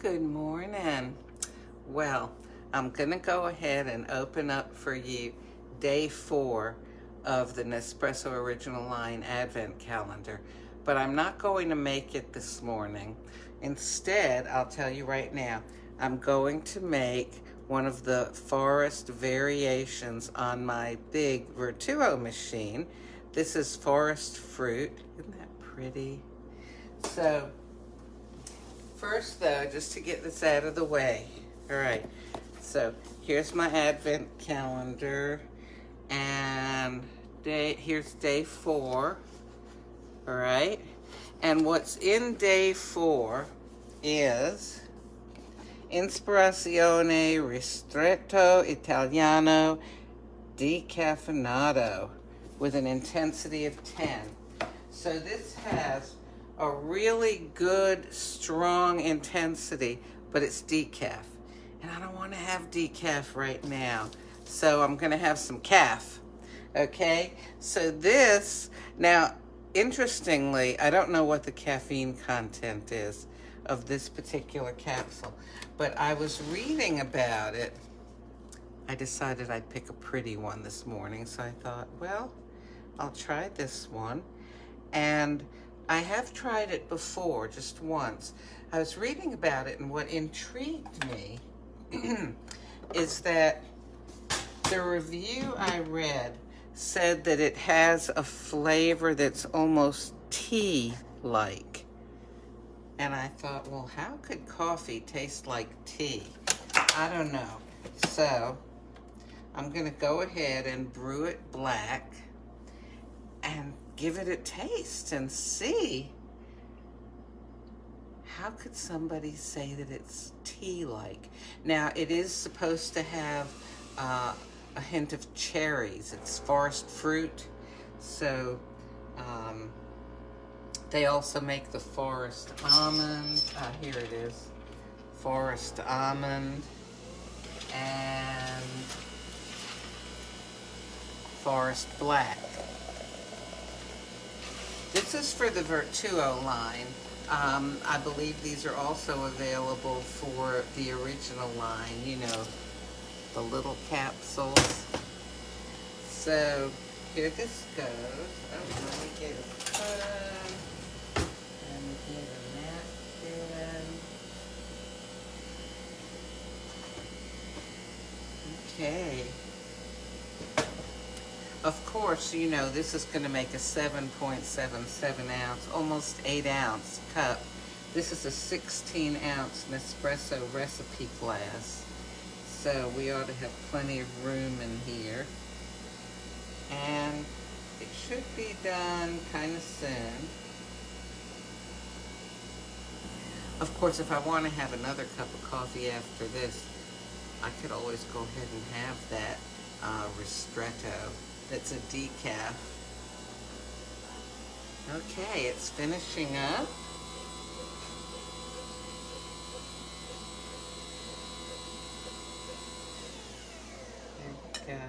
Good morning. Well, I'm going to go ahead and open up for you day 4 of the Nespresso Original Line Advent Calendar, but I'm not going to make it this morning. Instead, I'll tell you right now, I'm going to make one of the forest variations on my big Vertuo machine. This is forest fruit. Isn't that pretty? So, first though, just to get this out of the way. All right, so here's my Advent calendar, and here's day 4, all right? And what's in day 4 is Ispirazione Ristretto Italiano Decaffeinato with an intensity of 10. So this has a really good, strong intensity, but it's decaf. And I don't want to have decaf right now, so I'm going to have some caf. Okay? So this, now, interestingly, I don't know what the caffeine content is of this particular capsule, but I was reading about it. I decided I'd pick a pretty one this morning, so I thought, well, I'll try this one. And I have tried it before, just once. I was reading about it, and what intrigued me is that the review I read said that it has a flavor that's almost tea-like. And I thought, well, how could coffee taste like tea? I don't know. So I'm going to go ahead and brew it black and give it a taste and see. How could somebody say that it's tea-like? Now, it is supposed to have a hint of cherries. It's forest fruit. So they also make the forest almond. Here it is. Forest almond and forest black. This is for the Vertuo line. I believe these are also available for the original line, you know, the little capsules. So here this goes. Oh, let me get a pen and get a napkin. Okay. Of course, you know, this is going to make a 7.77 ounce, almost 8 ounce cup. This is a 16 ounce Nespresso recipe glass. So we ought to have plenty of room in here. And it should be done kind of soon. Of course, if I want to have another cup of coffee after this, I could always go ahead and have that ristretto. That's a decaf. Okay, it's finishing up. There we go.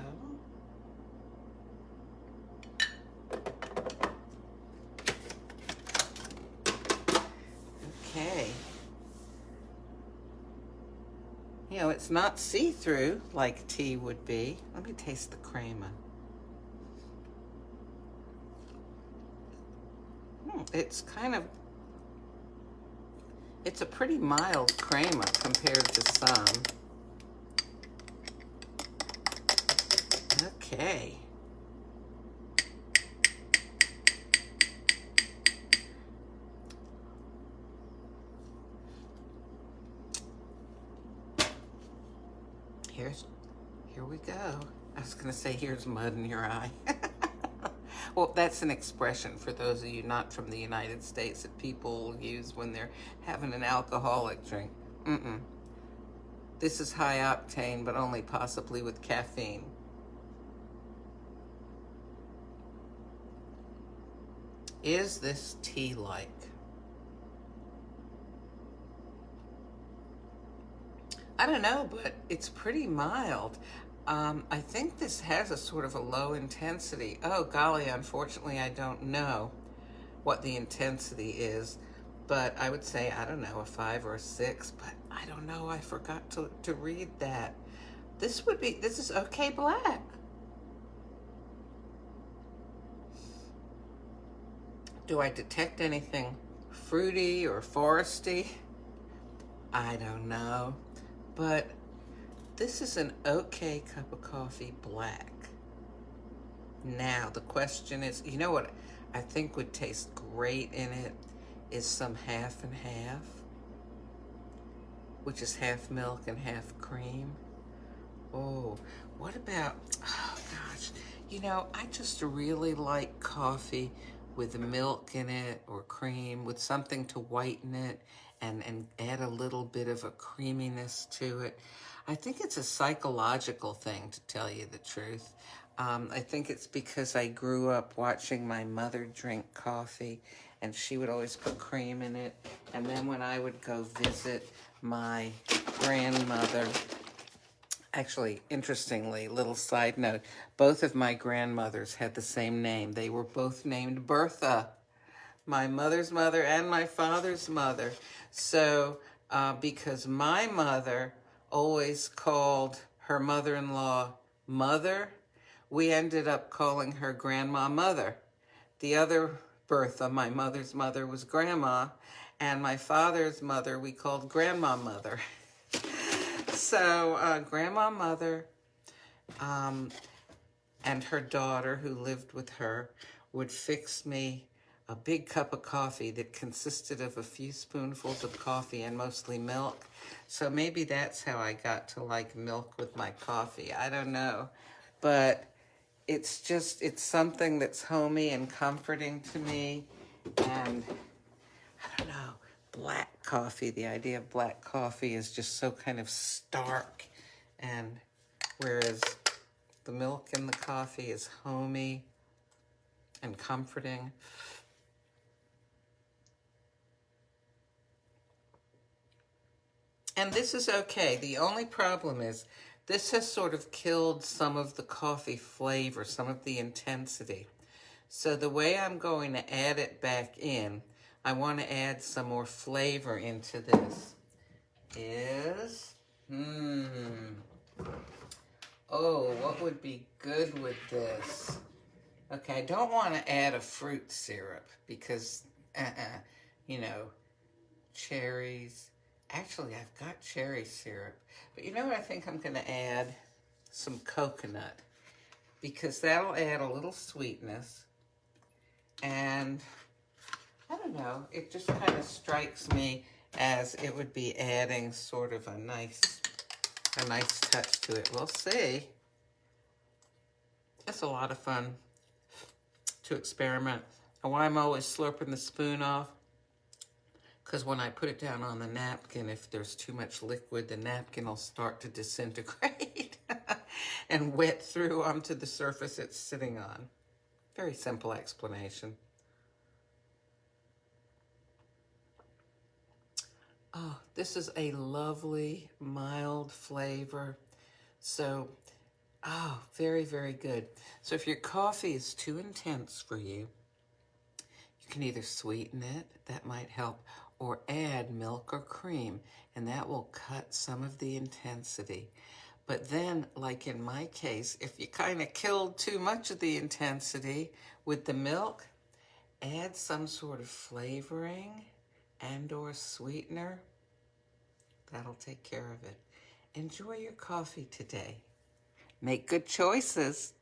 Okay. You know, it's not see-through like tea would be. Let me taste the crema. It's it's a pretty mild crema compared to some. Okay. Here we go. I was going to say, here's mud in your eye. Well, that's an expression for those of you not from the United States that people use when they're having an alcoholic drink. This is high octane, but only possibly with caffeine. Is this tea-like? I don't know, but it's pretty mild. I think this has a sort of a low intensity. Oh golly, unfortunately I don't know what the intensity is. but I would say, I don't know, a 5 or a 6, but I don't know, I forgot to read that. This is okay black. Do I detect anything fruity or foresty? I don't know, but this is an okay cup of coffee black. Now, the question is, you know what I think would taste great in it is some half and half, which is half milk and half cream. Oh, what about, oh gosh, you know, I just really like coffee with milk in it or cream with something to whiten it and add a little bit of a creaminess to it. I think it's a psychological thing, to tell you the truth. I think it's because I grew up watching my mother drink coffee, and she would always put cream in it. And then when I would go visit my grandmother, actually, interestingly, little side note, both of my grandmothers had the same name. They were both named Bertha, my mother's mother and my father's mother. So, because my mother always called her mother-in-law Mother, we ended up calling her Grandma Mother. The other Bertha, my mother's mother, was Grandma, and my father's mother we called Grandma Mother. So Grandma Mother and her daughter, who lived with her, would fix me a big cup of coffee that consisted of a few spoonfuls of coffee and mostly milk. So maybe that's how I got to like milk with my coffee. I don't know. But it's something that's homey and comforting to me. And I don't know, black coffee, the idea of black coffee is just so kind of stark. And whereas the milk in the coffee is homey and comforting. And this is okay. The only problem is this has sort of killed some of the coffee flavor, some of the intensity. So the way I'm going to add it back in, I want to add some more flavor into this, is, oh, what would be good with this? Okay, I don't want to add a fruit syrup because, you know, cherries. Actually, I've got cherry syrup. But you know what I think I'm going to add? Some coconut. Because that'll add a little sweetness. And I don't know, it just kind of strikes me as it would be adding sort of a nice touch to it. We'll see. It's a lot of fun to experiment. And why I'm always slurping the spoon off, because when I put it down on the napkin, if there's too much liquid, the napkin will start to disintegrate and wet through onto the surface it's sitting on. Very simple explanation. Oh, this is a lovely, mild flavor. So, oh, very, very good. So if your coffee is too intense for you, you can either sweeten it, that might help, or add milk or cream, and that will cut some of the intensity. But then, like in my case, if you kind of killed too much of the intensity with the milk, add some sort of flavoring and or sweetener. That'll take care of it. Enjoy your coffee today. Make good choices.